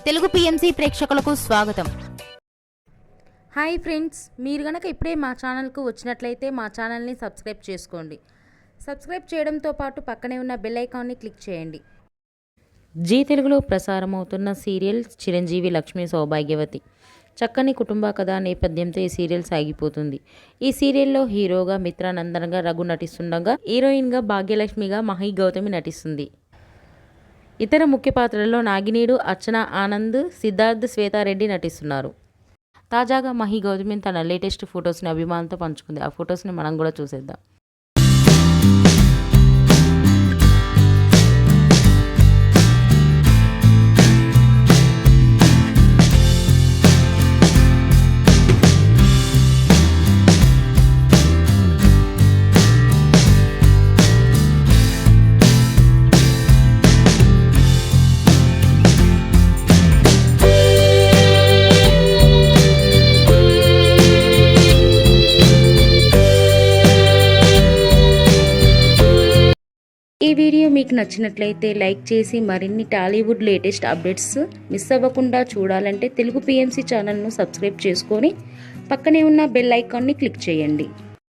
Telugu PMC ప్రేక్షకులకు స్వాగతం. Hi friends, మీరు గనక ఇప్పుడే మా ఛానల్కు వచ్చినట్లయితే మా ఛానల్ని సబ్స్క్రైబ్ చేసుకోండి. సబ్స్క్రైబ్ చేయడంతో పాటు పక్కనే ఉన్న బెల్ ఐకాన్ని క్లిక్ చేయండి. జీ తెలుగులో ప్రసారమవుతున్న సీరియల్ చిరంజీవి లక్ష్మీ సౌభాగ్యవతి. చక్కని కుటుంబ కథా నేపథ్యంతో ఈ సీరియల్ సాగిపోతుంది. ఈ సీరియల్లో హీరోగా మిత్రానందన్గా రఘు నటిస్తుండగా, హీరోయిన్గా భాగ్యలక్ష్మిగా మహి గౌతమి నటిస్తుంది. ఇతర ముఖ్య పాత్రల్లో నాగినీడు, అర్చన ఆనంద్, సిద్ధార్థ్, శ్వేతారెడ్డి నటిస్తున్నారు. తాజాగా మహి గౌతమి తన లేటెస్ట్ ఫొటోస్ని అభిమానులతో పంచుకుంది. ఆ ఫొటోస్ని మనం కూడా చూసేద్దాం. ఈ వీడియో మీకు నచ్చినట్లయితే లైక్ చేసి మరిన్ని టాలీవుడ్ లేటెస్ట్ అప్డేట్స్ మిస్ అవ్వకుండా చూడాలంటే తెలుగు పిఎంసి ఛానల్ను సబ్స్క్రైబ్ చేసుకొని పక్కనే ఉన్న బెల్ ఐకాన్ని క్లిక్ చేయండి.